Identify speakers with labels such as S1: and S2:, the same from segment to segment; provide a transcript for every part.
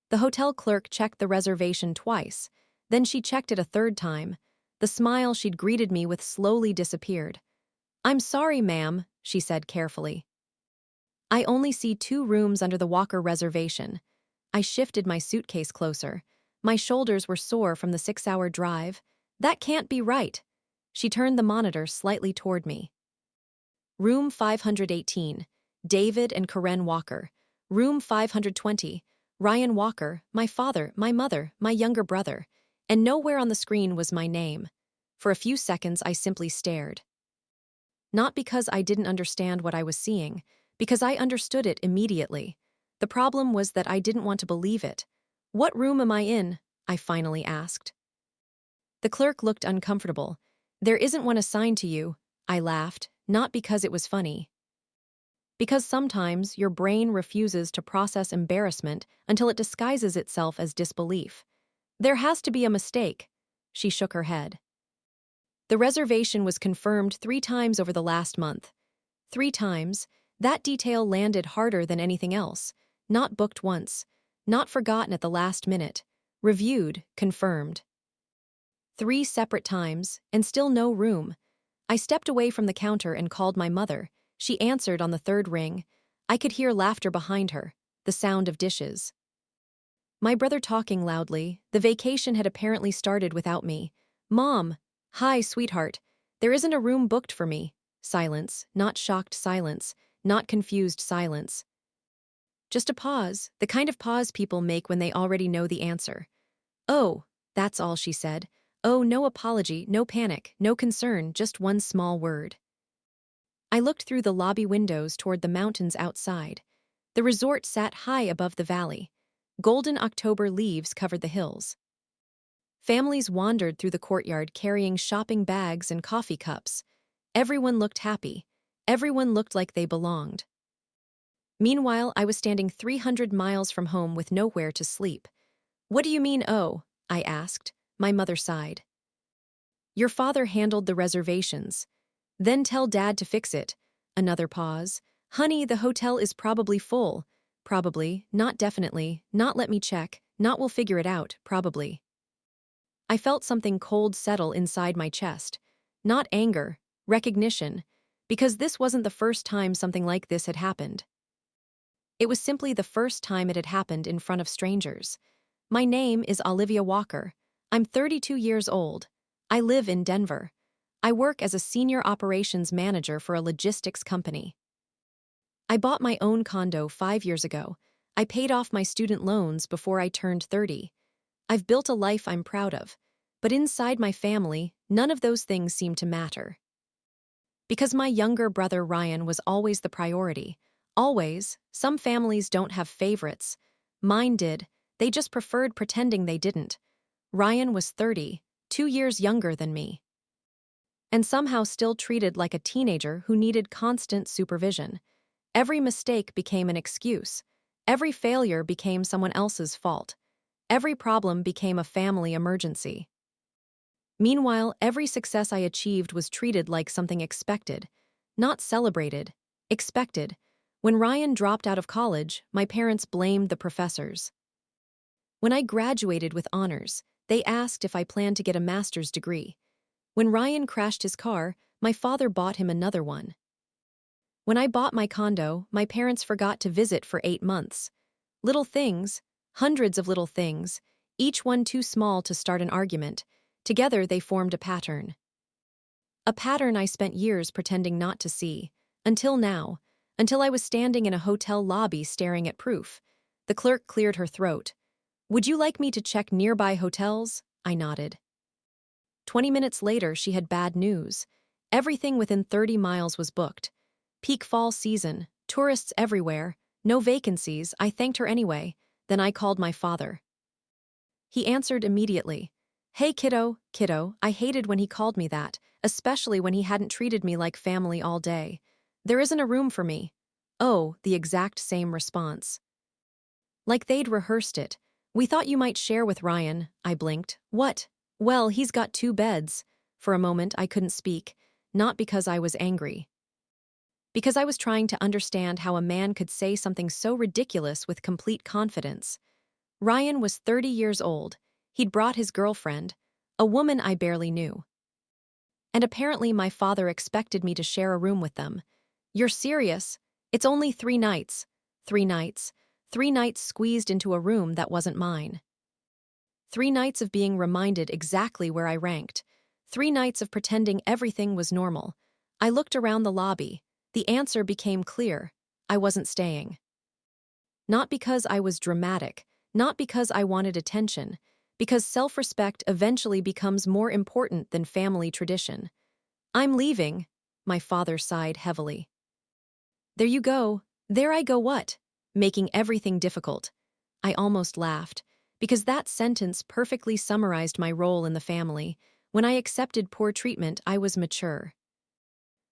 S1: The hotel clerk checked the reservation twice. Then she checked it a third time. The smile she'd greeted me with slowly disappeared. "I'm sorry, ma'am," she said carefully. "I only see 2 rooms under the Walker reservation." I shifted my suitcase closer. My shoulders were sore from the 6-hour drive. "That can't be right." She turned the monitor slightly toward me. Room 518, David and Karen Walker. Room 520, Ryan Walker, my father, my mother, my younger brother. And nowhere on the screen was my name. For a few seconds, I simply stared. Not because I didn't understand what I was seeing, because I understood it immediately. The problem was that I didn't want to believe it. "What room am I in?" I finally asked. The clerk looked uncomfortable. "There isn't one assigned to you," I laughed, not because it was funny. Because sometimes your brain refuses to process embarrassment until it disguises itself as disbelief. "There has to be a mistake." She shook her head. "The reservation was confirmed 3 times over the last month." 3 times. That detail landed harder than anything else. Not booked once. Not forgotten at the last minute. Reviewed, confirmed. 3 separate times, and still no room. I stepped away from the counter and called my mother. She answered on the 3rd ring. I could hear laughter behind her, the sound of dishes. My brother talking loudly. The vacation had apparently started without me. "Mom." "Hi, sweetheart. There isn't a room booked for me." Silence, not shocked silence, not confused silence. Just a pause, the kind of pause people make when they already know the answer. "Oh," that's all she said. Oh, no apology, no panic, no concern, just one small word. I looked through the lobby windows toward the mountains outside. The resort sat high above the valley. Golden October leaves covered the hills. Families wandered through the courtyard carrying shopping bags and coffee cups. Everyone looked happy. Everyone looked like they belonged. Meanwhile, I was standing 300 miles from home with nowhere to sleep. "What do you mean, oh?" I asked. My mother sighed. "Your father handled the reservations. Then tell Dad to fix it." Another pause. "Honey, the hotel is probably full." Probably, not definitely, not let me check, not we'll figure it out, probably. I felt something cold settle inside my chest. Not anger, recognition, because this wasn't the first time something like this had happened. It was simply the first time it had happened in front of strangers. My name is Olivia Walker. I'm 32 years old. I live in Denver. I work as a senior operations manager for a logistics company. I bought my own condo 5 years ago. I paid off my student loans before I turned 30. I've built a life I'm proud of. But inside my family, none of those things seem to matter. Because my younger brother Ryan was always the priority. Always. Some families don't have favorites. Mine did. They just preferred pretending they didn't. Ryan was 30, 2 years younger than me. And somehow still treated like a teenager who needed constant supervision. Every mistake became an excuse. Every failure became someone else's fault. Every problem became a family emergency. Meanwhile, every success I achieved was treated like something expected. Not celebrated. Expected. When Ryan dropped out of college, my parents blamed the professors. When I graduated with honors, they asked if I planned to get a master's degree. When Ryan crashed his car, my father bought him another one. When I bought my condo, my parents forgot to visit for 8 months. Little things, hundreds of little things, each one too small to start an argument. Together they formed a pattern. A pattern I spent years pretending not to see. Until now. Until I was standing in a hotel lobby staring at proof. The clerk cleared her throat. "Would you like me to check nearby hotels?" I nodded. 20 minutes later, she had bad news. Everything within 30 miles was booked. Peak fall season, tourists everywhere, no vacancies. I thanked her anyway. Then I called my father. He answered immediately. "Hey kiddo, kiddo." I hated when he called me that, especially when he hadn't treated me like family all day. "There isn't a room for me." Oh, the exact same response. Like they'd rehearsed it. "We thought you might share with Ryan." I blinked. "What?" "Well, he's got 2 beds." For a moment, I couldn't speak, not because I was angry. Because I was trying to understand how a man could say something so ridiculous with complete confidence. Ryan was 30 years old. He'd brought his girlfriend, a woman I barely knew. And apparently my father expected me to share a room with them. You're serious? It's only 3 nights. 3 nights. 3 nights squeezed into a room that wasn't mine. 3 nights of being reminded exactly where I ranked. 3 nights of pretending everything was normal. I looked around the lobby. The answer became clear. I wasn't staying. Not because I was dramatic, not because I wanted attention, because self-respect eventually becomes more important than family tradition. I'm leaving, my father sighed heavily. There you go. There I go what? Making everything difficult. I almost laughed, because that sentence perfectly summarized my role in the family. When I accepted poor treatment, I was mature.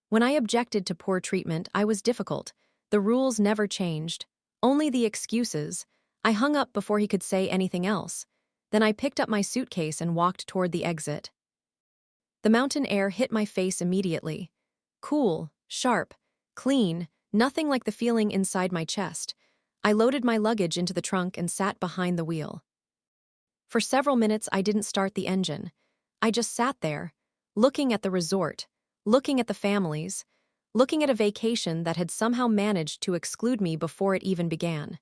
S1: When I objected to poor treatment, I was difficult. The rules never changed. Only the excuses. I hung up before he could say anything else. Then I picked up my suitcase and walked toward the exit. The mountain air hit my face immediately. Cool, sharp, clean, nothing like the feeling inside my chest. I loaded my luggage into the trunk and sat behind the wheel. For several minutes, I didn't start the engine. I just sat there, looking at the resort, looking at the families, looking at a vacation that had somehow managed to exclude me before it even began.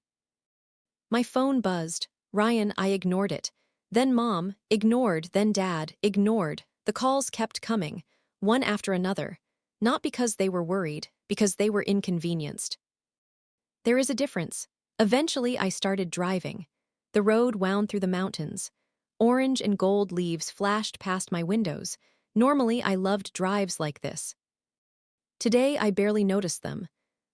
S1: My phone buzzed. Ryan, I ignored it. Then Mom, ignored, then Dad, ignored. The calls kept coming, one after another. Not because they were worried, because they were inconvenienced. There is a difference. Eventually, I started driving. The road wound through the mountains. Orange and gold leaves flashed past my windows. Normally, I loved drives like this. Today, I barely noticed them.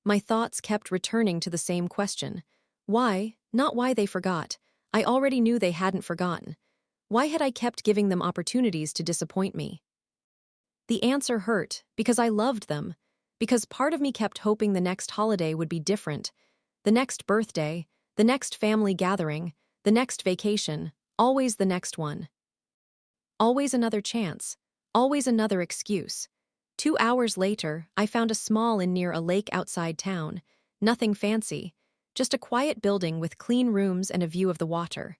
S1: My thoughts kept returning to the same question. Why? Not why they forgot. I already knew they hadn't forgotten. Why had I kept giving them opportunities to disappoint me? The answer hurt, because I loved them. Because part of me kept hoping the next holiday would be different. The next birthday, the next family gathering, the next vacation, always the next one. Always another chance. Always another excuse. 2 hours later, I found a small inn near a lake outside town. Nothing fancy. Just a quiet building with clean rooms and a view of the water.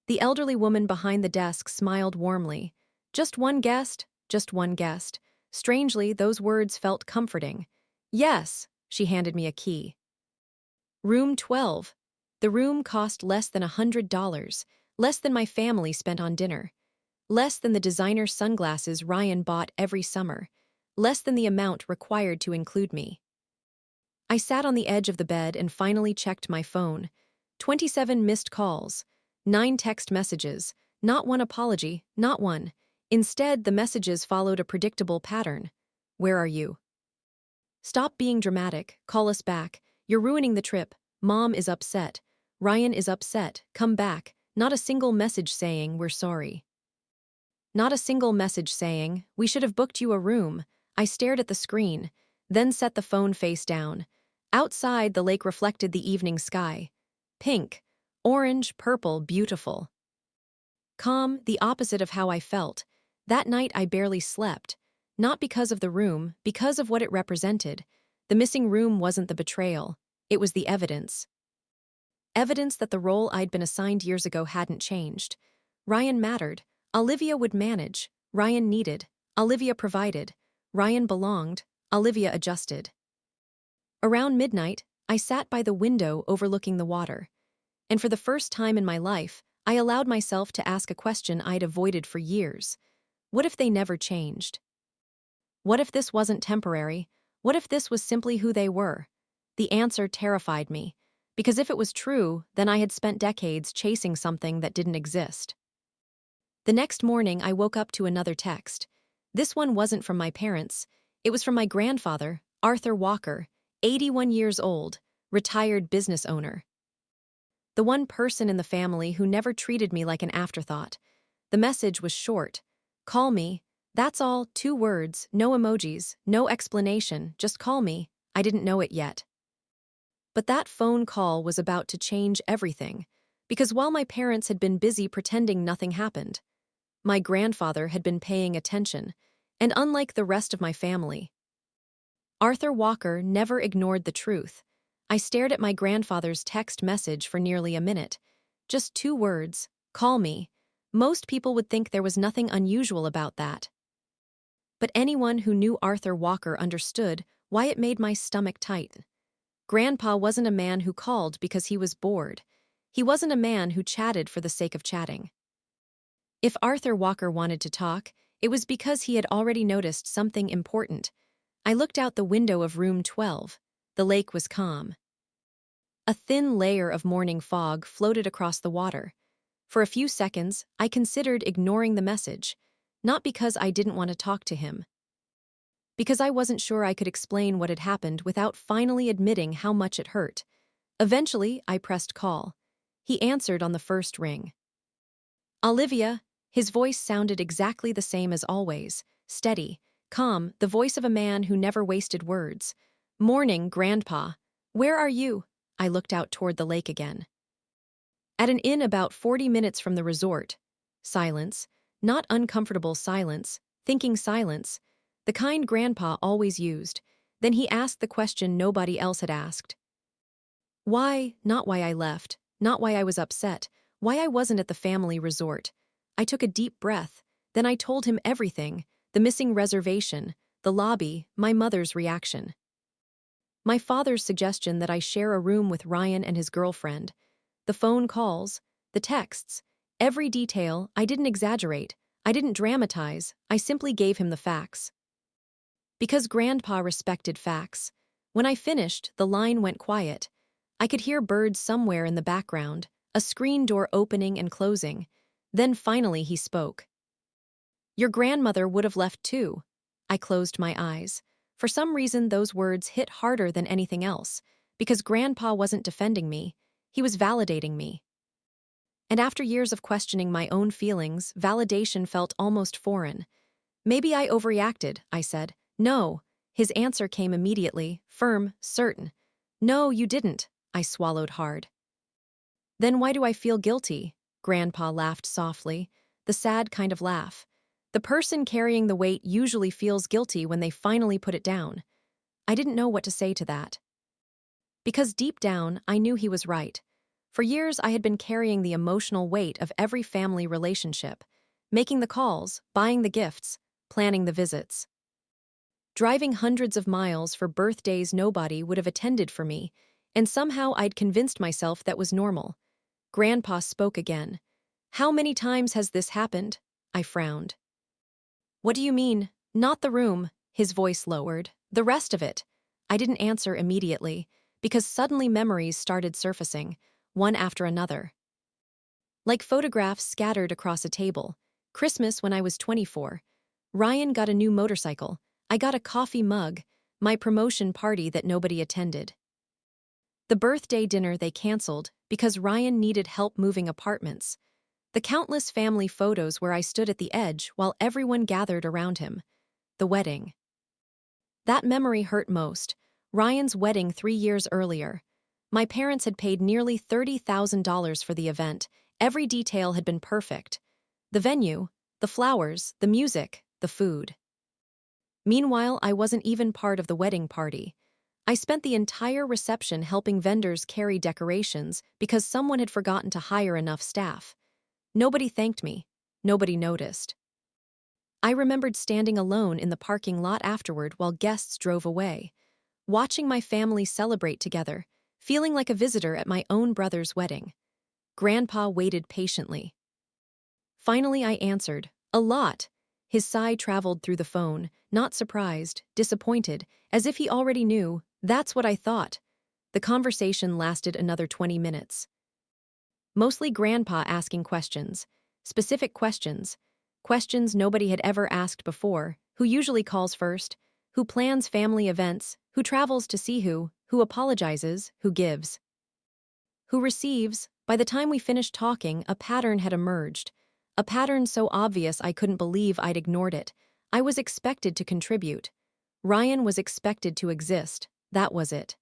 S1: The elderly woman behind the desk smiled warmly. Just one guest? Just one guest. Strangely, those words felt comforting. Yes, she handed me a key. Room 12. The room cost less than $100, less than my family spent on dinner. Less than the designer sunglasses Ryan bought every summer. Less than the amount required to include me. I sat on the edge of the bed and finally checked my phone. 27 missed calls. 9 text messages. Not one apology, not one. Instead, the messages followed a predictable pattern. Where are you? Stop being dramatic. Call us back. You're ruining the trip. Mom is upset. Ryan is upset. Come back. Not a single message saying, we're sorry. Not a single message saying, we should have booked you a room. I stared at the screen, then set the phone face down. Outside, the lake reflected the evening sky. Pink, orange, purple, beautiful. Calm, the opposite of how I felt. That night I barely slept. Not because of the room, because of what it represented. The missing room wasn't the betrayal. It was the evidence. Evidence that the role I'd been assigned years ago hadn't changed. Ryan mattered. Olivia would manage. Ryan needed. Olivia provided. Ryan belonged. Olivia adjusted. Around midnight, I sat by the window overlooking the water. And for the first time in my life, I allowed myself to ask a question I'd avoided for years. What if they never changed? What if this wasn't temporary? What if this was simply who they were? The answer terrified me, because if it was true, then I had spent decades chasing something that didn't exist. The next morning, I woke up to another text. This one wasn't from my parents. It was from my grandfather, Arthur Walker, 81 years old, retired business owner. The one person in the family who never treated me like an afterthought. The message was short. Call me. That's all, 2 words, no emojis, no explanation, just call me. I didn't know it yet. But that phone call was about to change everything, because while my parents had been busy pretending nothing happened, my grandfather had been paying attention, and unlike the rest of my family, Arthur Walker never ignored the truth. I stared at my grandfather's text message for nearly a minute. Just 2 words, call me. Most people would think there was nothing unusual about that. But anyone who knew Arthur Walker understood why it made my stomach tight. Grandpa wasn't a man who called because he was bored. He wasn't a man who chatted for the sake of chatting. If Arthur Walker wanted to talk, it was because he had already noticed something important. I looked out the window of room 12. The lake was calm. A thin layer of morning fog floated across the water. For a few seconds, I considered ignoring the message, not because I didn't want to talk to him, because I wasn't sure I could explain what had happened without finally admitting how much it hurt. Eventually, I pressed call. He answered on the first ring. Olivia. His voice sounded exactly the same as always, steady, calm, the voice of a man who never wasted words. Morning, Grandpa. Where are you? I looked out toward the lake again. At an inn about 40 minutes from the resort. Silence, not uncomfortable silence, thinking silence, the kind Grandpa always used. Then he asked the question nobody else had asked. Why, not why I left, not why I was upset, why I wasn't at the family resort. I took a deep breath, then I told him everything, the missing reservation, the lobby, my mother's reaction. My father's suggestion that I share a room with Ryan and his girlfriend. The phone calls, the texts, every detail. I didn't exaggerate, I didn't dramatize, I simply gave him the facts. Because Grandpa respected facts. When I finished, the line went quiet. I could hear birds somewhere in the background, a screen door opening and closing. Then finally he spoke. Your grandmother would have left too. I closed my eyes. For some reason, those words hit harder than anything else, because Grandpa wasn't defending me, he was validating me. And after years of questioning my own feelings, validation felt almost foreign. Maybe I overreacted, I said. No. His answer came immediately, firm, certain. No, you didn't. I swallowed hard. Then why do I feel guilty? Grandpa laughed softly, the sad kind of laugh. The person carrying the weight usually feels guilty when they finally put it down. I didn't know what to say to that. Because deep down, I knew he was right. For years, I had been carrying the emotional weight of every family relationship, making the calls, buying the gifts, planning the visits. Driving hundreds of miles for birthdays nobody would have attended for me, and somehow I'd convinced myself that was normal. Grandpa spoke again. How many times has this happened? I frowned. What do you mean? Not the room, his voice lowered. The rest of it. I didn't answer immediately, because suddenly memories started surfacing, one after another. Like photographs scattered across a table. Christmas when I was 24. Ryan got a new motorcycle. I got a coffee mug. My promotion party that nobody attended. The birthday dinner they canceled because Ryan needed help moving apartments. The countless family photos where I stood at the edge while everyone gathered around him. The wedding. That memory hurt most. Ryan's wedding 3 years earlier. My parents had paid nearly $30,000 for the event. Every detail had been perfect. The venue, the flowers, the music, the food. Meanwhile, I wasn't even part of the wedding party. I spent the entire reception helping vendors carry decorations because someone had forgotten to hire enough staff. Nobody thanked me. Nobody noticed. I remembered standing alone in the parking lot afterward while guests drove away, watching my family celebrate together, feeling like a visitor at my own brother's wedding. Grandpa waited patiently. Finally, I answered, a lot. His sigh traveled through the phone, not surprised, disappointed, as if he already knew. That's what I thought. The conversation lasted another 20 minutes. Mostly Grandpa asking questions. Specific questions. Questions nobody had ever asked before. Who usually calls first? Who plans family events? Who travels to see who? Who apologizes? Who gives? Who receives? By the time we finished talking, a pattern had emerged. A pattern so obvious I couldn't believe I'd ignored it. I was expected to contribute. Ryan was expected to exist. That was it.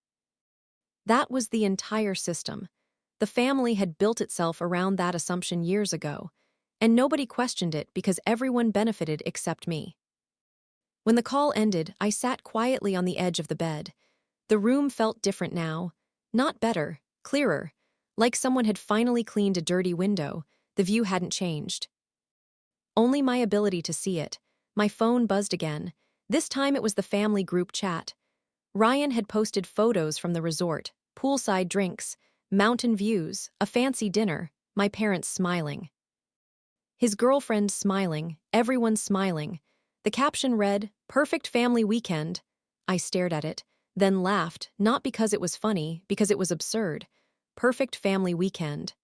S1: That was the entire system. The family had built itself around that assumption years ago, and nobody questioned it because everyone benefited except me. When the call ended, I sat quietly on the edge of the bed. The room felt different now. Not better, clearer. Like someone had finally cleaned a dirty window, the view hadn't changed. Only my ability to see it. My phone buzzed again. This time it was the family group chat. Ryan had posted photos from the resort, poolside drinks, mountain views, a fancy dinner, my parents smiling. His girlfriend smiling, everyone smiling. The caption read, "Perfect family weekend." I stared at it, then laughed, not because it was funny, because it was absurd. Perfect family weekend.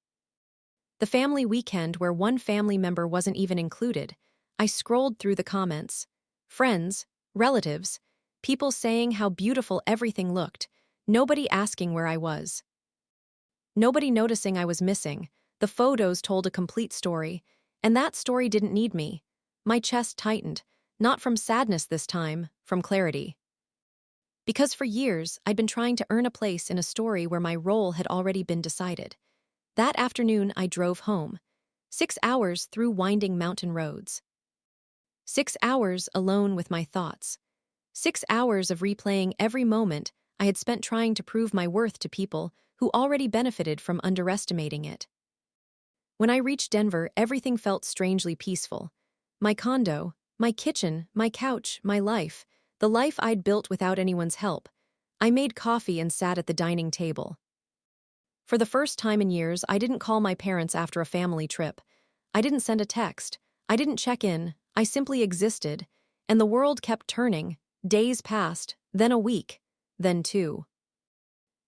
S1: The family weekend where one family member wasn't even included. I scrolled through the comments. Friends, relatives, people saying how beautiful everything looked, nobody asking where I was. Nobody noticing I was missing. The photos told a complete story, and that story didn't need me. My chest tightened, not from sadness this time, from clarity. Because for years, I'd been trying to earn a place in a story where my role had already been decided. That afternoon, I drove home. 6 hours through winding mountain roads. 6 hours alone with my thoughts. 6 hours of replaying every moment I had spent trying to prove my worth to people who already benefited from underestimating it. When I reached Denver, everything felt strangely peaceful. My condo, my kitchen, my couch, my life, the life I'd built without anyone's help. I made coffee and sat at the dining table. For the first time in years, I didn't call my parents after a family trip. I didn't send a text. I didn't check in. I simply existed. And the world kept turning. Days passed, then a week, then two.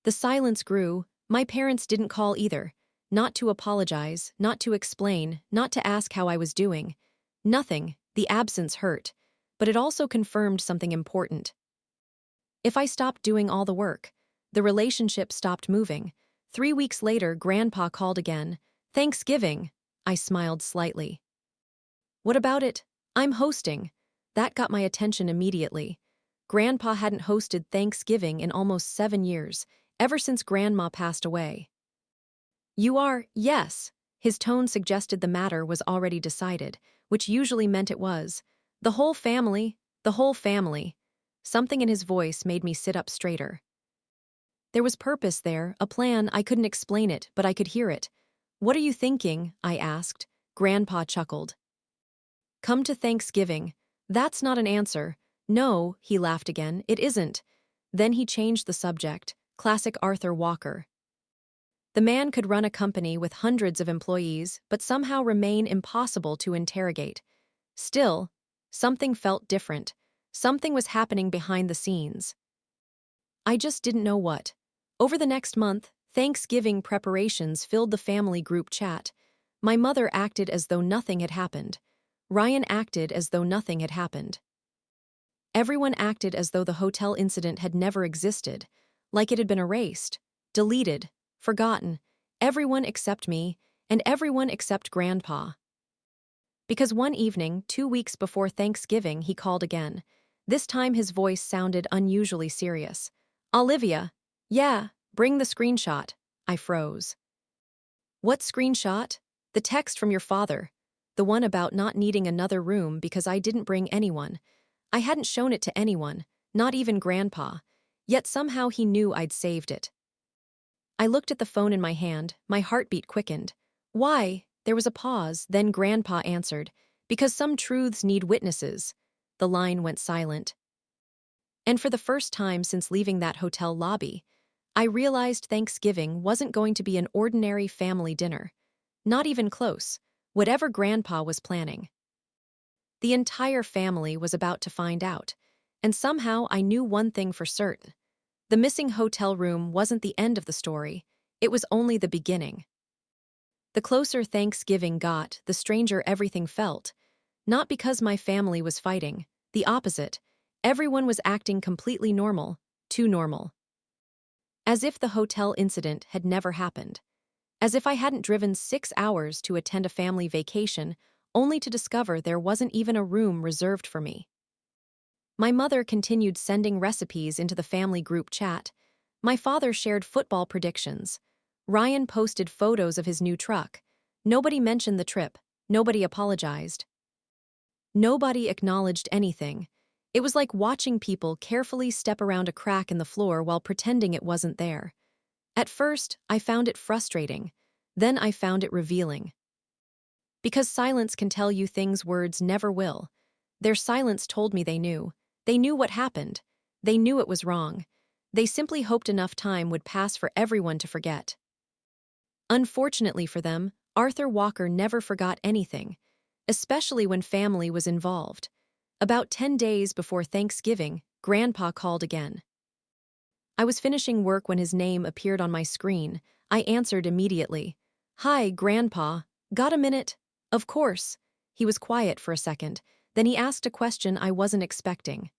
S1: The silence grew. My parents didn't call either. Not to apologize, not to explain, not to ask how I was doing. Nothing. The absence hurt. But it also confirmed something important. If I stopped doing all the work, the relationship stopped moving. 3 weeks later, Grandpa called again. "Thanksgiving." I smiled slightly. "What about it?" "I'm hosting." That got my attention immediately. Grandpa hadn't hosted Thanksgiving in almost 7 years, ever since Grandma passed away. "You are?" "Yes." His tone suggested the matter was already decided, which usually meant it was. "The whole family?" "The whole family." Something in his voice made me sit up straighter. There was purpose there, a plan. I couldn't explain it, but I could hear it. "What are you thinking?" I asked. Grandpa chuckled. "Come to Thanksgiving." "That's not an answer." "No," he laughed again, "it isn't." Then he changed the subject. Classic Arthur Walker. The man could run a company with hundreds of employees, but somehow remain impossible to interrogate. Still, something felt different. Something was happening behind the scenes. I just didn't know what. Over the next month, Thanksgiving preparations filled the family group chat. My mother acted as though nothing had happened. Ryan acted as though nothing had happened. Everyone acted as though the hotel incident had never existed, like it had been erased, deleted, forgotten. Everyone except me, and everyone except Grandpa. Because one evening, 2 weeks before Thanksgiving, he called again. This time his voice sounded unusually serious. "Olivia." "Yeah, bring the screenshot." I froze. "What screenshot?" "The text from your father. The one about not needing another room because I didn't bring anyone. I hadn't shown it to anyone, not even Grandpa. Yet somehow he knew I'd saved it." I looked at the phone in my hand, my heartbeat quickened. "Why?" There was a pause, then Grandpa answered. "Because some truths need witnesses." The line went silent. And for the first time since leaving that hotel lobby, I realized Thanksgiving wasn't going to be an ordinary family dinner. Not even close, whatever Grandpa was planning. The entire family was about to find out, and somehow I knew one thing for certain. The missing hotel room wasn't the end of the story, it was only the beginning. The closer Thanksgiving got, the stranger everything felt. Not because my family was fighting, the opposite. Everyone was acting completely normal, too normal. As if the hotel incident had never happened. As if I hadn't driven 6 hours to attend a family vacation, only to discover there wasn't even a room reserved for me. My mother continued sending recipes into the family group chat. My father shared football predictions. Ryan posted photos of his new truck. Nobody mentioned the trip. Nobody apologized. Nobody acknowledged anything. It was like watching people carefully step around a crack in the floor while pretending it wasn't there. At first, I found it frustrating. Then I found it revealing. Because silence can tell you things words never will. Their silence told me they knew. They knew what happened. They knew it was wrong. They simply hoped enough time would pass for everyone to forget. Unfortunately for them, Arthur Walker never forgot anything, especially when family was involved. About 10 days before Thanksgiving, Grandpa called again. I was finishing work when his name appeared on my screen. I answered immediately. "Hi, Grandpa. Got a minute?" "Of course." He was quiet for a second. Then he asked a question I wasn't expecting.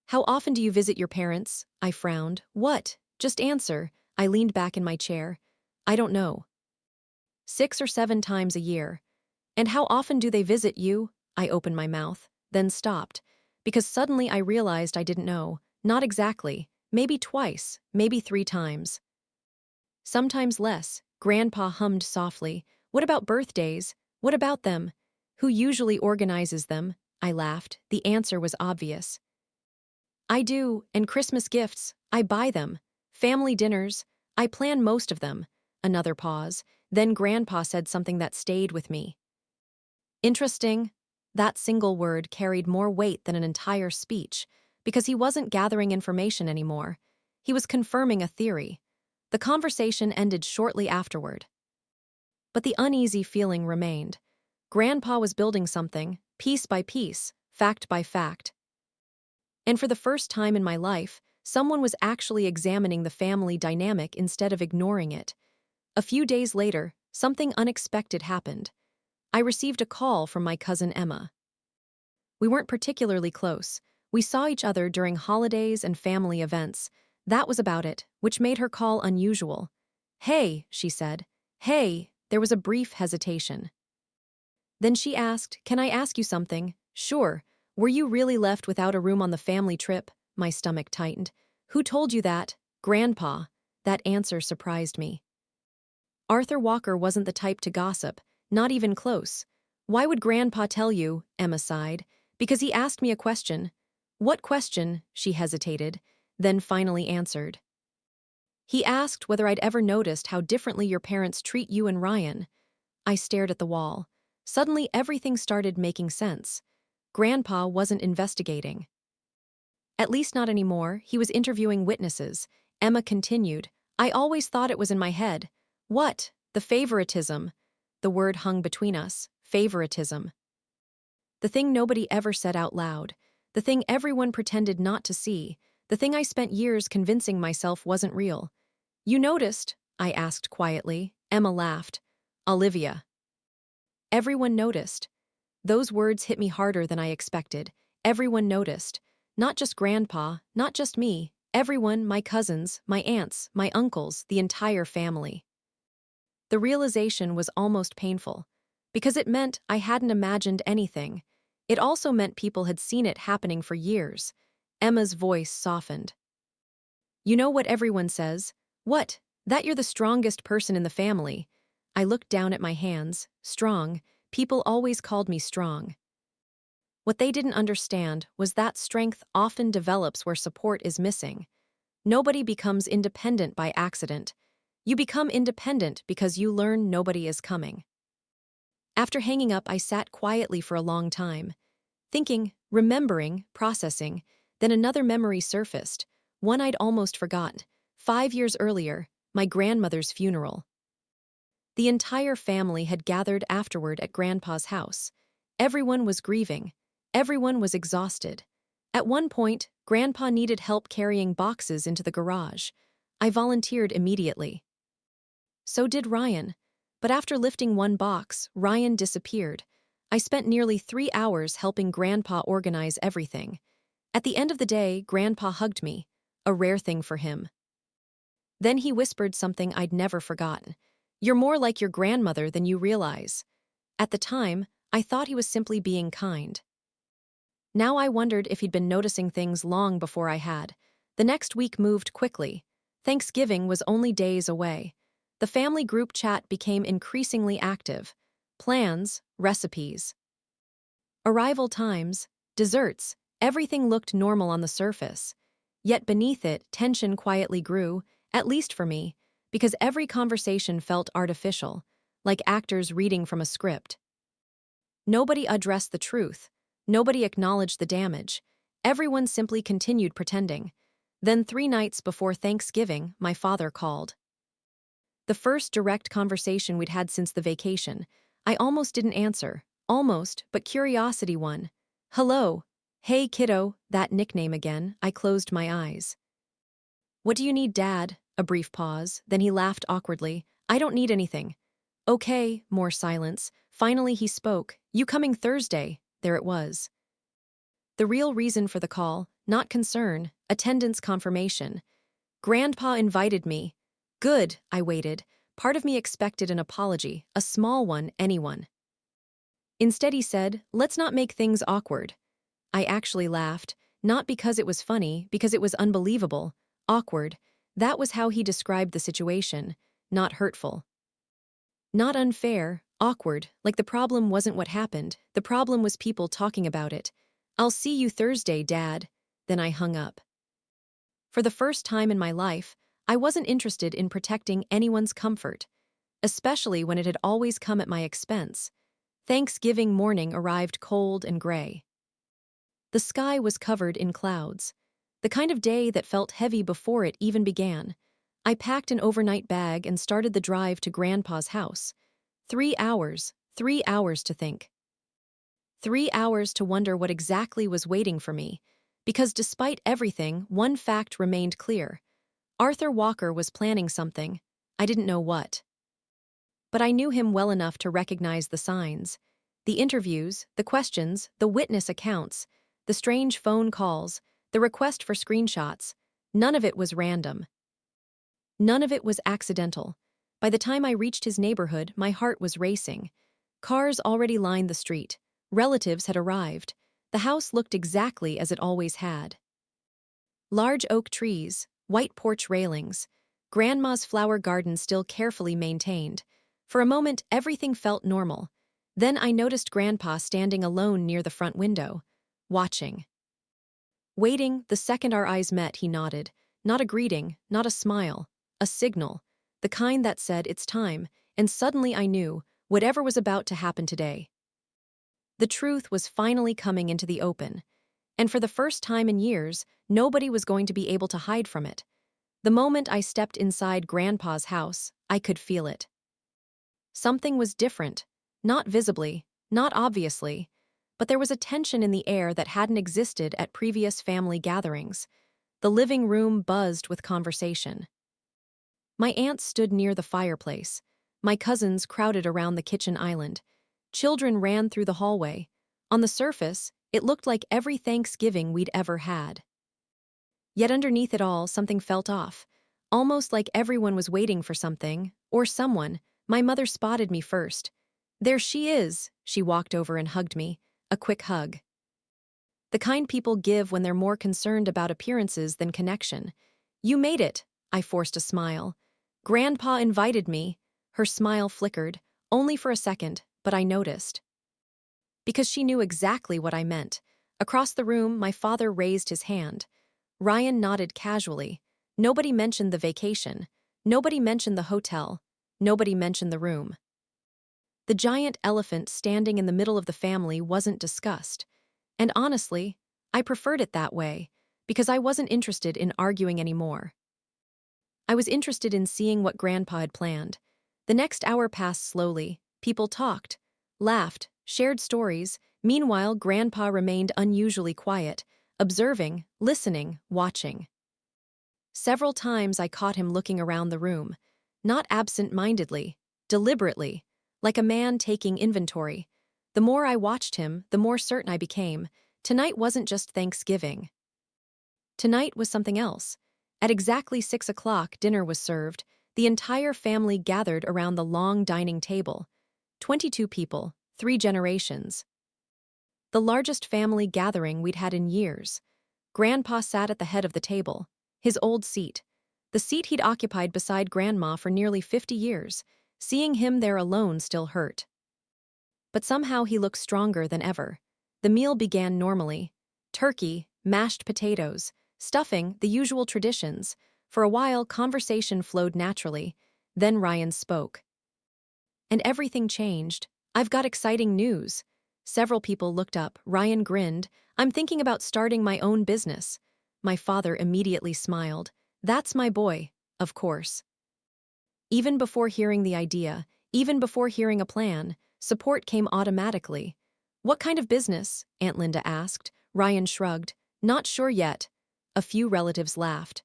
S1: "How often do you visit your parents?" I frowned. "What? Just answer." I leaned back in my chair. "I don't know." 6 or 7 times a year. "And how often do they visit you?" I opened my mouth, then stopped, because suddenly I realized I didn't know. Not exactly. Maybe twice, maybe 3 times. Sometimes less. Grandpa hummed softly. "What about birthdays? What about them? Who usually organizes them?" I laughed. The answer was obvious. "I do, and Christmas gifts. I buy them. Family dinners. I plan most of them." Another pause. Then Grandpa said something that stayed with me. "Interesting." That single word carried more weight than an entire speech, because he wasn't gathering information anymore. He was confirming a theory. The conversation ended shortly afterward. But the uneasy feeling remained. Grandpa was building something, piece by piece, fact by fact. And for the first time in my life, someone was actually examining the family dynamic instead of ignoring it. A few days later, something unexpected happened. I received a call from my cousin Emma. We weren't particularly close. We saw each other during holidays and family events. That was about it, which made her call unusual. "Hey," she said. "Hey." There was a brief hesitation. Then she asked, "Can I ask you something?" "Sure." "Were you really left without a room on the family trip?" My stomach tightened. "Who told you that?" "Grandpa." That answer surprised me. Arthur Walker wasn't the type to gossip, not even close. "Why would Grandpa tell you?" Emma sighed. "Because he asked me a question." "What question?" She hesitated, then finally answered. "He asked whether I'd ever noticed how differently your parents treat you and Ryan." I stared at the wall. Suddenly everything started making sense. Grandpa wasn't investigating. At least not anymore. He was interviewing witnesses. Emma continued. "I always thought it was in my head." "What?" "The favoritism." The word hung between us. Favoritism. The thing nobody ever said out loud. The thing everyone pretended not to see. The thing I spent years convincing myself wasn't real. "You noticed?" I asked quietly. Emma laughed. "Olivia." Everyone noticed. Those words hit me harder than I expected. Everyone noticed. Not just Grandpa, not just me. Everyone, my cousins, my aunts, my uncles, the entire family. The realization was almost painful, because it meant I hadn't imagined anything. It also meant people had seen it happening for years. Emma's voice softened. "You know what everyone says?" "What?" "That you're the strongest person in the family." I looked down at my hands. Strong. People always called me strong. What they didn't understand was that strength often develops where support is missing. Nobody becomes independent by accident. You become independent because you learn nobody is coming. After hanging up, I sat quietly for a long time, thinking, remembering, processing. Then another memory surfaced, one I'd almost forgotten. 5 years earlier, my grandmother's funeral. The entire family had gathered afterward at Grandpa's house. Everyone was grieving. Everyone was exhausted. At one point, Grandpa needed help carrying boxes into the garage. I volunteered immediately. So did Ryan. But after lifting one box, Ryan disappeared. I spent nearly 3 hours helping Grandpa organize everything. At the end of the day, Grandpa hugged me, a rare thing for him. Then he whispered something I'd never forgotten. "You're more like your grandmother than you realize." At the time, I thought he was simply being kind. Now I wondered if he'd been noticing things long before I had. The next week moved quickly. Thanksgiving was only days away. The family group chat became increasingly active. Plans, recipes, arrival times, desserts, everything looked normal on the surface. Yet beneath it, tension quietly grew. At least for me, because every conversation felt artificial, like actors reading from a script. Nobody addressed the truth. Nobody acknowledged the damage. Everyone simply continued pretending. Then 3 nights before Thanksgiving, my father called. The first direct conversation we'd had since the vacation. I almost didn't answer. Almost, but curiosity won. Hello. Hey, kiddo, that nickname again. I closed my eyes. What do you need, Dad? A brief pause, then he laughed awkwardly. I don't need anything. Okay, more silence. Finally he spoke. You coming Thursday? There it was. The real reason for the call, not concern, attendance confirmation. Grandpa invited me. Good, I waited. Part of me expected an apology, a small one, anyone. Instead he said, let's not make things awkward. I actually laughed, not because it was funny, because it was unbelievable. Awkward. That was how he described the situation, not hurtful. Not unfair, awkward, like the problem wasn't what happened, the problem was people talking about it. I'll see you Thursday, Dad. Then I hung up. For the first time in my life, I wasn't interested in protecting anyone's comfort, especially when it had always come at my expense. Thanksgiving morning arrived cold and gray. The sky was covered in clouds, the kind of day that felt heavy before it even began. I packed an overnight bag and started the drive to Grandpa's house. 3 hours to think. 3 hours to wonder what exactly was waiting for me, because despite everything, one fact remained clear. Arthur Walker was planning something. I didn't know what. But I knew him well enough to recognize the signs. The interviews, the questions, the witness accounts, the strange phone calls, the request for screenshots. None of it was random. None of it was accidental. By the time I reached his neighborhood, my heart was racing. Cars already lined the street. Relatives had arrived. The house looked exactly as it always had. Large oak trees, white porch railings, Grandma's flower garden still carefully maintained. For a moment, everything felt normal. Then I noticed Grandpa standing alone near the front window, watching. Waiting, the second our eyes met, he nodded. Not a greeting, not a smile, a signal, the kind that said, it's time, and suddenly I knew, whatever was about to happen today. The truth was finally coming into the open, and for the first time in years, nobody was going to be able to hide from it. The moment I stepped inside Grandpa's house, I could feel it. Something was different, not visibly, not obviously, but there was a tension in the air that hadn't existed at previous family gatherings. The living room buzzed with conversation. My aunt stood near the fireplace. My cousins crowded around the kitchen island. Children ran through the hallway. On the surface, it looked like every Thanksgiving we'd ever had. Yet underneath it all, something felt off. Almost like everyone was waiting for something, or someone. My mother spotted me first. There she is, she walked over and hugged me. A quick hug. The kind people give when they're more concerned about appearances than connection. You made it, I forced a smile. Grandpa invited me. Her smile flickered, only for a second, but I noticed. Because she knew exactly what I meant. Across the room, my father raised his hand. Ryan nodded casually. Nobody mentioned the vacation. Nobody mentioned the hotel. Nobody mentioned the room. The giant elephant standing in the middle of the family wasn't discussed. And honestly, I preferred it that way, because I wasn't interested in arguing anymore. I was interested in seeing what Grandpa had planned. The next hour passed slowly. People talked, laughed, shared stories. Meanwhile, Grandpa remained unusually quiet, observing, listening, watching. Several times I caught him looking around the room, not absent-mindedly, deliberately, like a man taking inventory. The more I watched him, the more certain I became. Tonight wasn't just Thanksgiving. Tonight was something else. At exactly 6 o'clock, dinner was served. The entire family gathered around the long dining table. 22 people, 3 generations. The largest family gathering we'd had in years. Grandpa sat at the head of the table, his old seat. The seat he'd occupied beside Grandma for nearly 50 years. Seeing him there alone still hurt. But somehow he looked stronger than ever. The meal began normally. Turkey, mashed potatoes, stuffing, the usual traditions. For a while, conversation flowed naturally. Then Ryan spoke. And everything changed. I've got exciting news. Several people looked up. Ryan grinned. I'm thinking about starting my own business. My father immediately smiled. That's my boy, of course. Even before hearing the idea, even before hearing a plan, support came automatically. What kind of business? Aunt Linda asked. Ryan shrugged. Not sure yet. A few relatives laughed.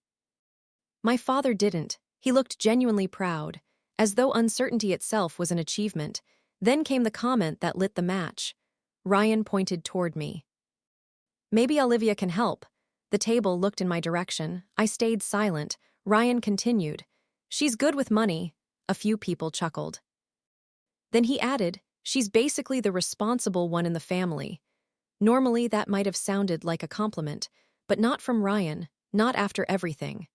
S1: My father didn't. He looked genuinely proud, as though uncertainty itself was an achievement. Then came the comment that lit the match. Ryan pointed toward me. Maybe Olivia can help. The table looked in my direction. I stayed silent. Ryan continued. She's good with money. A few people chuckled. Then he added, she's basically the responsible one in the family. Normally that might have sounded like a compliment, but not from Ryan, not after everything.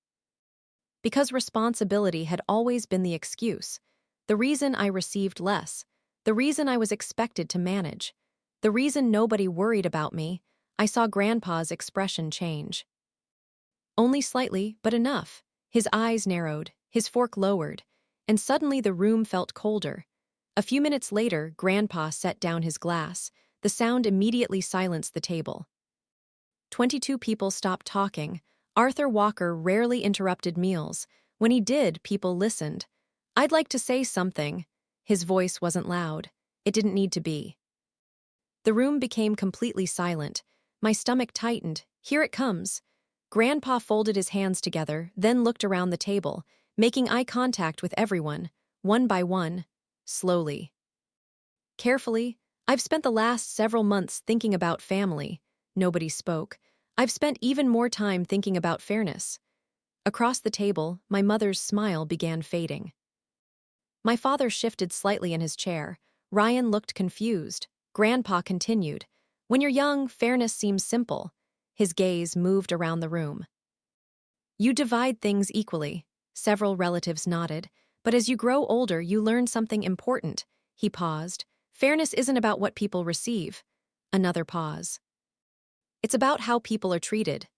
S1: Because responsibility had always been the excuse. The reason I received less. The reason I was expected to manage. The reason nobody worried about me. I saw Grandpa's expression change. Only slightly, but enough. His eyes narrowed, his fork lowered, and suddenly the room felt colder. A few minutes later, Grandpa set down his glass. The sound immediately silenced the table. 22 people stopped talking. Arthur Walker rarely interrupted meals. When he did, people listened. I'd like to say something. His voice wasn't loud. It didn't need to be. The room became completely silent. My stomach tightened. Here it comes. Grandpa folded his hands together, then looked around the table, making eye contact with everyone, one by one, slowly. Carefully, I've spent the last several months thinking about family. Nobody spoke. I've spent even more time thinking about fairness. Across the table, my mother's smile began fading. My father shifted slightly in his chair. Ryan looked confused. Grandpa continued. When you're young, fairness seems simple. His gaze moved around the room. You divide things equally. Several relatives nodded. But as you grow older, you learn something important. He paused. Fairness isn't about what people receive. Another pause. It's about how people are treated.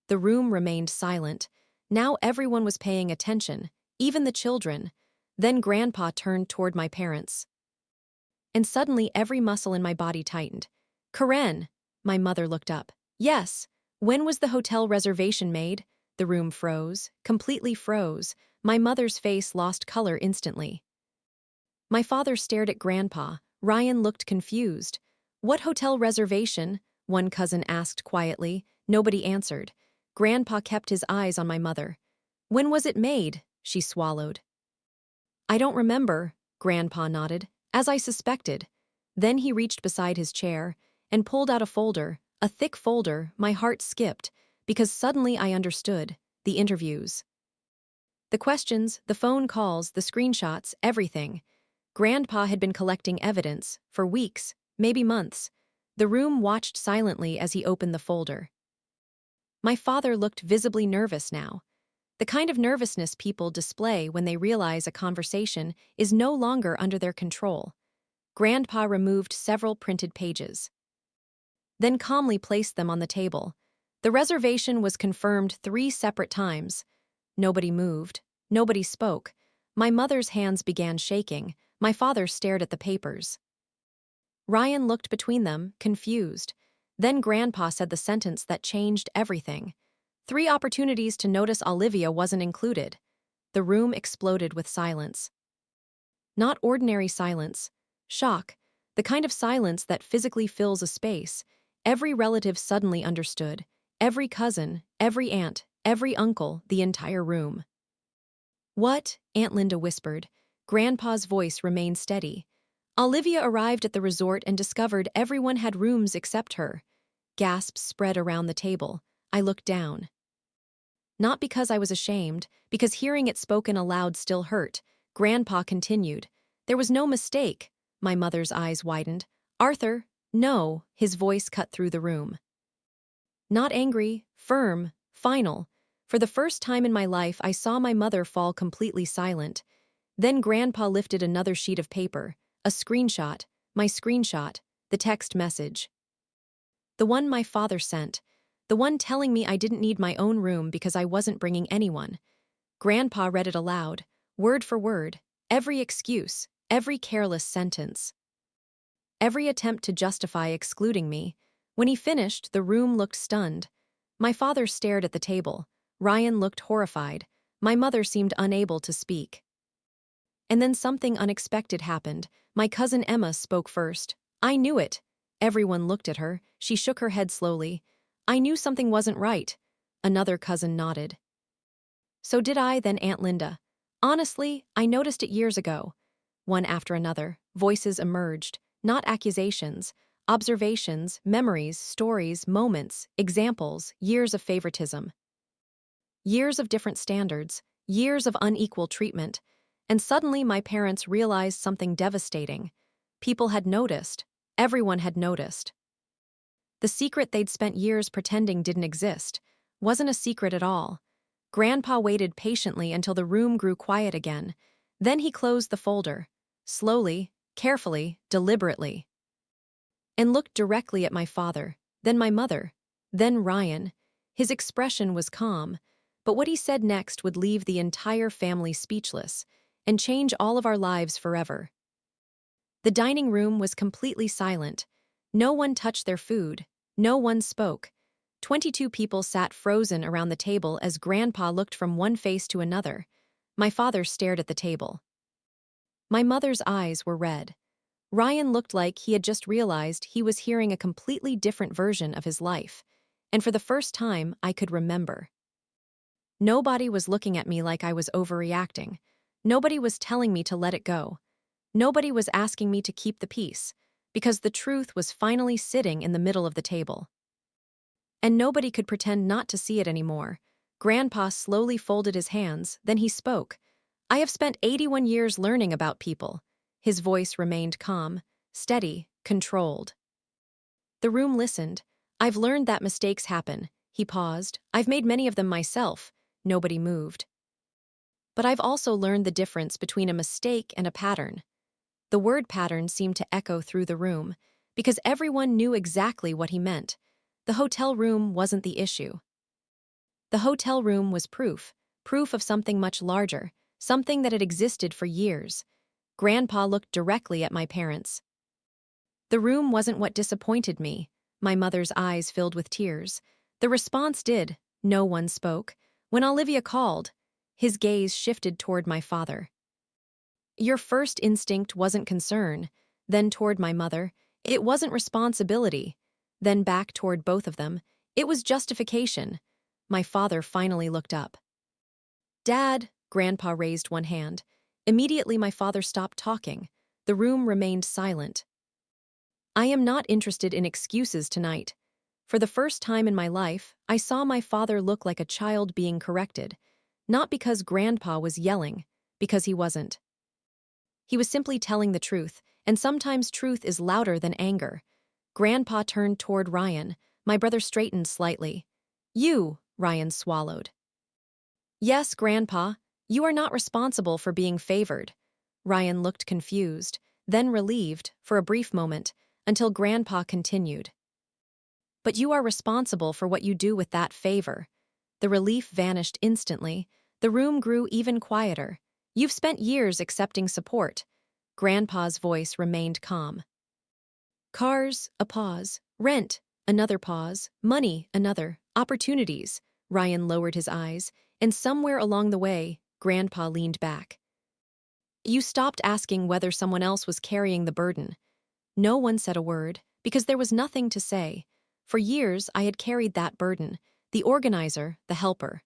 S1: The room remained silent. Now everyone was paying attention, even the children. Then Grandpa turned toward my parents. And suddenly every muscle in my body tightened. Karen! My mother looked up. Yes. When was the hotel reservation made? The room froze, completely froze. My mother's face lost color instantly. My father stared at Grandpa. Ryan looked confused. What hotel reservation? One cousin asked quietly. Nobody answered. Grandpa kept his eyes on my mother. When was it made? She swallowed. I don't remember, Grandpa nodded, as I suspected. Then he reached beside his chair and pulled out a folder, a thick folder. My heart skipped, because suddenly I understood. The interviews. The questions, the phone calls, the screenshots, everything. Grandpa had been collecting evidence for weeks, maybe months. The room watched silently as he opened the folder. My father looked visibly nervous now. The kind of nervousness people display when they realize a conversation is no longer under their control. Grandpa removed several printed pages. Then calmly placed them on the table. The reservation was confirmed 3 separate times. Nobody moved. Nobody spoke. My mother's hands began shaking. My father stared at the papers. Ryan looked between them, confused. Then Grandpa said the sentence that changed everything. 3 opportunities to notice Olivia wasn't included. The room exploded with silence. Not ordinary silence. Shock. The kind of silence that physically fills a space. Every relative suddenly understood. Every cousin, every aunt, every uncle, the entire room. What? Aunt Linda whispered. Grandpa's voice remained steady. Olivia arrived at the resort and discovered everyone had rooms except her. Gasps spread around the table. I looked down. Not because I was ashamed, because hearing it spoken aloud still hurt. Grandpa continued. There was no mistake. My mother's eyes widened. Arthur, no, his voice cut through the room. Not angry, firm, final. For the first time in my life, I saw my mother fall completely silent. Then Grandpa lifted another sheet of paper, a screenshot, my screenshot, the text message. The one my father sent. The one telling me I didn't need my own room because I wasn't bringing anyone. Grandpa read it aloud, word for word, every excuse, every careless sentence, every attempt to justify excluding me. When he finished, the room looked stunned. My father stared at the table. Ryan looked horrified. My mother seemed unable to speak. And then something unexpected happened. My cousin Emma spoke first. I knew it. Everyone looked at her. She shook her head slowly. I knew something wasn't right. Another cousin nodded. So did I, then Aunt Linda. Honestly, I noticed it years ago. One after another, voices emerged, not accusations, observations, memories, stories, moments, examples, years of favoritism. Years of different standards, years of unequal treatment, and suddenly my parents realized something devastating. People had noticed. Everyone had noticed. The secret they'd spent years pretending didn't exist wasn't a secret at all. Grandpa waited patiently until the room grew quiet again. Then he closed the folder, slowly, carefully, deliberately, and looked directly at my father, then my mother, then Ryan. His expression was calm, but what he said next would leave the entire family speechless and change all of our lives forever. The dining room was completely silent. No one touched their food. No one spoke. 22 people sat frozen around the table as Grandpa looked from one face to another. My father stared at the table. My mother's eyes were red. Ryan looked like he had just realized he was hearing a completely different version of his life, and for the first time I could remember. Nobody was looking at me like I was overreacting. Nobody was telling me to let it go. Nobody was asking me to keep the peace, because the truth was finally sitting in the middle of the table. And nobody could pretend not to see it anymore. Grandpa slowly folded his hands, then he spoke. I have spent 81 years learning about people. His voice remained calm, steady, controlled. The room listened. I've learned that mistakes happen. He paused. I've made many of them myself. Nobody moved. But I've also learned the difference between a mistake and a pattern. The word pattern seemed to echo through the room, because everyone knew exactly what he meant. The hotel room wasn't the issue. The hotel room was proof of something much larger, something that had existed for years. Grandpa looked directly at my parents. The room wasn't what disappointed me. My mother's eyes filled with tears. The response did. No one spoke. When Olivia called, his gaze shifted toward my father. Your first instinct wasn't concern, then toward my mother. It wasn't responsibility, then back toward both of them. It was justification. My father finally looked up. Dad, Grandpa raised one hand. Immediately my father stopped talking. The room remained silent. I am not interested in excuses tonight. For the first time in my life, I saw my father look like a child being corrected. Not because Grandpa was yelling, because he wasn't. He was simply telling the truth, and sometimes truth is louder than anger. Grandpa turned toward Ryan. My brother straightened slightly. You, Ryan swallowed. Yes, Grandpa, you are not responsible for being favored. Ryan looked confused, then relieved, for a brief moment, until Grandpa continued. But you are responsible for what you do with that favor. The relief vanished instantly. The room grew even quieter. You've spent years accepting support. Grandpa's voice remained calm. Cars, a pause. Rent, another pause. Money, another. Opportunities. Ryan lowered his eyes, and somewhere along the way, Grandpa leaned back. You stopped asking whether someone else was carrying the burden. No one said a word, because there was nothing to say. For years, I had carried that burden, the organizer, the helper.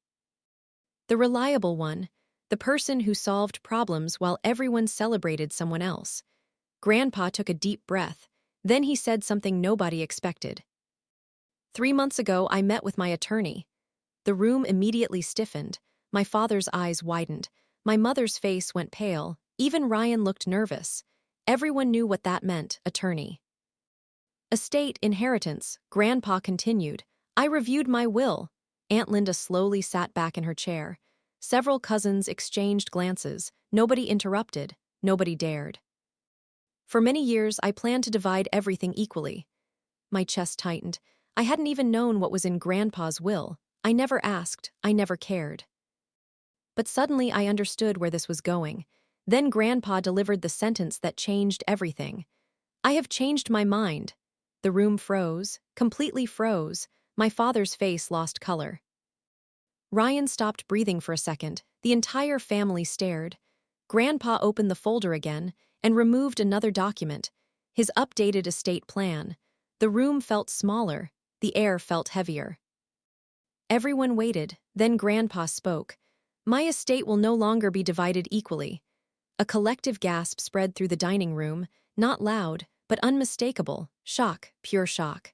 S1: The reliable one, the person who solved problems while everyone celebrated someone else. Grandpa took a deep breath. Then he said something nobody expected. 3 months ago, I met with my attorney. The room immediately stiffened. My father's eyes widened. My mother's face went pale. Even Ryan looked nervous. Everyone knew what that meant, attorney. Estate, inheritance, Grandpa continued. I reviewed my will. Aunt Linda slowly sat back in her chair. Several cousins exchanged glances. Nobody interrupted. Nobody dared. For many years, I planned to divide everything equally. My chest tightened. I hadn't even known what was in Grandpa's will. I never asked. I never cared. but suddenly I understood where this was going. Then Grandpa delivered the sentence that changed everything. "I have changed my mind." The room froze, completely froze. My father's face lost color. Ryan stopped breathing for a second. The entire family stared. Grandpa opened the folder again and removed another document, his updated estate plan. The room felt smaller, the air felt heavier. Everyone waited, then Grandpa spoke. "My estate will no longer be divided equally." A collective gasp spread through the dining room, not loud, but unmistakable. Shock, pure shock.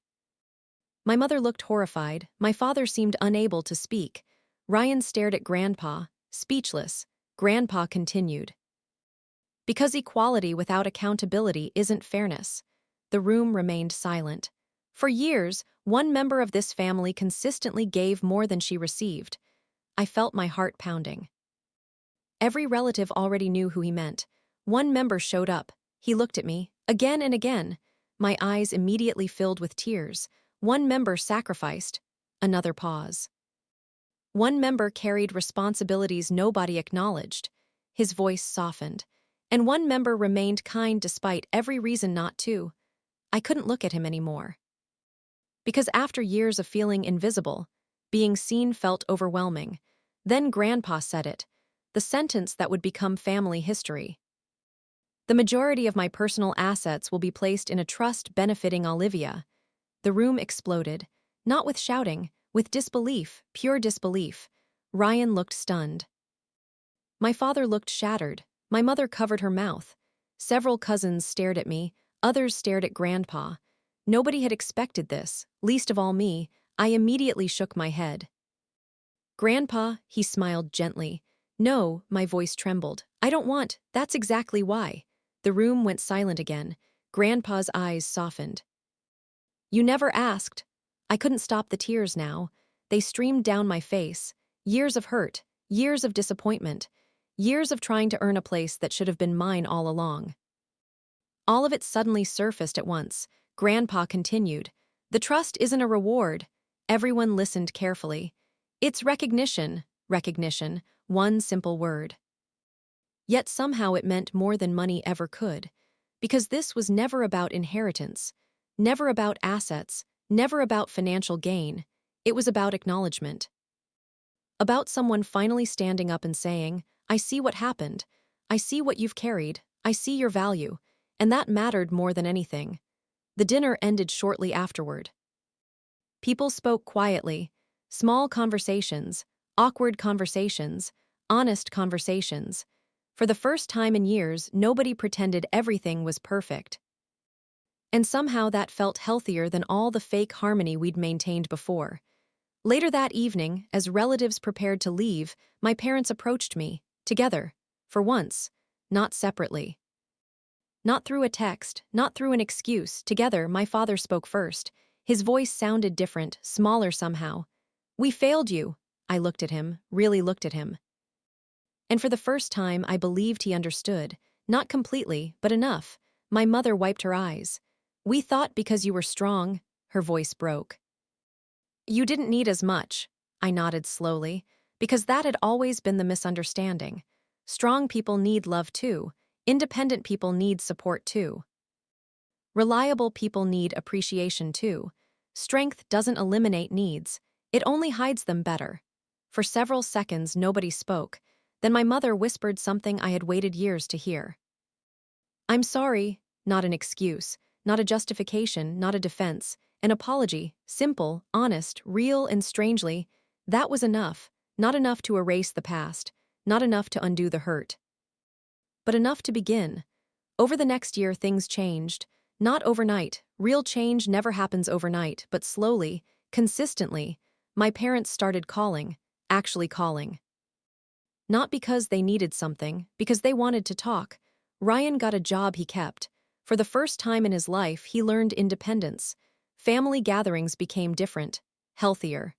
S1: My mother looked horrified. My father seemed unable to speak. Ryan stared at Grandpa, speechless. Grandpa continued. "Because equality without accountability isn't fairness." The room remained silent. For years, one member of this family consistently gave more than she received. I felt my heart pounding. Every relative already knew who he meant. One member showed up. He looked at me, again and again. My eyes immediately filled with tears. One member sacrificed. Another pause. One member carried responsibilities nobody acknowledged. His voice softened. And one member remained kind despite every reason not to. I couldn't look at him anymore. Because after years of feeling invisible, being seen felt overwhelming. Then Grandpa said it, the sentence that would become family history. "The majority of my personal assets will be placed in a trust benefiting Olivia." The room exploded, not with shouting, with disbelief, pure disbelief. Ryan looked stunned. My father looked shattered. My mother covered her mouth. Several cousins stared at me, others stared at Grandpa. Nobody had expected this, least of all me. I immediately shook my head. "Grandpa," he smiled gently. "No," my voice trembled. "I don't want, that's exactly why." The room went silent again. Grandpa's eyes softened. "You never asked." I couldn't stop the tears now. They streamed down my face. Years of hurt, years of disappointment, years of trying to earn a place that should have been mine all along. All of it suddenly surfaced at once. Grandpa continued. "The trust isn't a reward." Everyone listened carefully. "It's recognition." Recognition, one simple word. Yet somehow it meant more than money ever could. Because this was never about inheritance, never about assets, never about financial gain. It was about acknowledgement. About someone finally standing up and saying, "I see what happened. I see what you've carried. I see your value." And that mattered more than anything. The dinner ended shortly afterward. People spoke quietly. Small conversations, awkward conversations, honest conversations. For the first time in years, nobody pretended everything was perfect. And somehow that felt healthier than all the fake harmony we'd maintained before. Later that evening, as relatives prepared to leave, my parents approached me, together, for once, not separately. Not through a text, not through an excuse. Together, my father spoke first. His voice sounded different, smaller somehow. "We failed you." I looked at him, really looked at him. And for the first time, I believed he understood. Not completely, but enough. My mother wiped her eyes. "We thought because you were strong." Her voice broke. "You didn't need as much." I nodded slowly, because that had always been the misunderstanding. Strong people need love too. Independent people need support too. Reliable people need appreciation too. Strength doesn't eliminate needs. It only hides them better. For several seconds, nobody spoke. Then my mother whispered something I had waited years to hear. "I'm sorry." Not an excuse, not a justification, not a defense. An apology, simple, honest, real, and strangely, that was enough. Not enough to erase the past, not enough to undo the hurt. But enough to begin. Over the next year, things changed. Not overnight. Real change never happens overnight, but slowly, consistently, my parents started calling, actually calling. Not because they needed something, because they wanted to talk. Ryan got a job he kept. For the first time in his life, he learned independence. Family gatherings became different, healthier.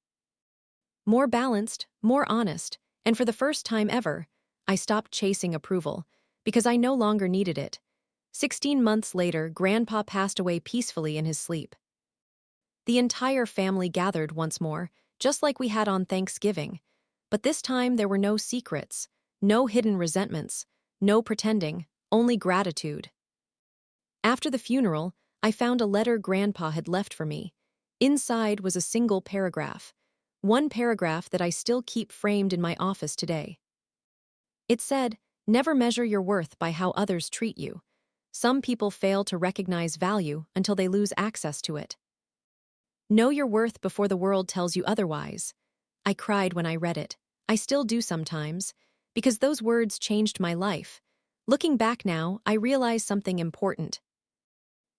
S1: More balanced, more honest, and for the first time ever, I stopped chasing approval, because I no longer needed it. 16 months later, Grandpa passed away peacefully in his sleep. The entire family gathered once more, just like we had on Thanksgiving. But this time there were no secrets, no hidden resentments, no pretending, only gratitude. After the funeral, I found a letter Grandpa had left for me. Inside was a single paragraph, one paragraph that I still keep framed in my office today. It said, "Never measure your worth by how others treat you. Some people fail to recognize value until they lose access to it. Know your worth before the world tells you otherwise." I cried when I read it. I still do sometimes, because those words changed my life. Looking back now, I realize something important.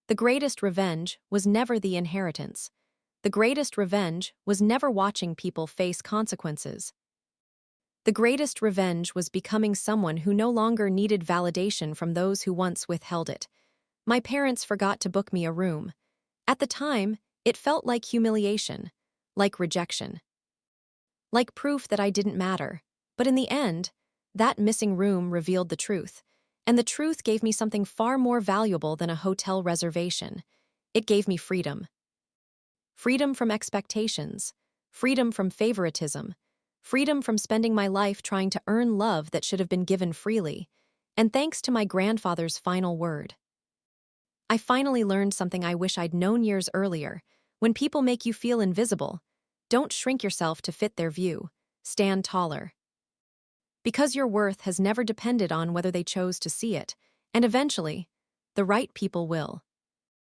S1: The greatest revenge was never the inheritance. The greatest revenge was never watching people face consequences. The greatest revenge was becoming someone who no longer needed validation from those who once withheld it. My parents forgot to book me a room. At the time, it felt like humiliation, like rejection, like proof that I didn't matter. But in the end, that missing room revealed the truth. And the truth gave me something far more valuable than a hotel reservation. It gave me freedom. Freedom from expectations, freedom from favoritism, freedom from spending my life trying to earn love that should have been given freely, and thanks to my grandfather's final word. I finally learned something I wish I'd known years earlier. When people make you feel invisible, don't shrink yourself to fit their view. Stand taller. Because your worth has never depended on whether they chose to see it, and eventually, the right people will.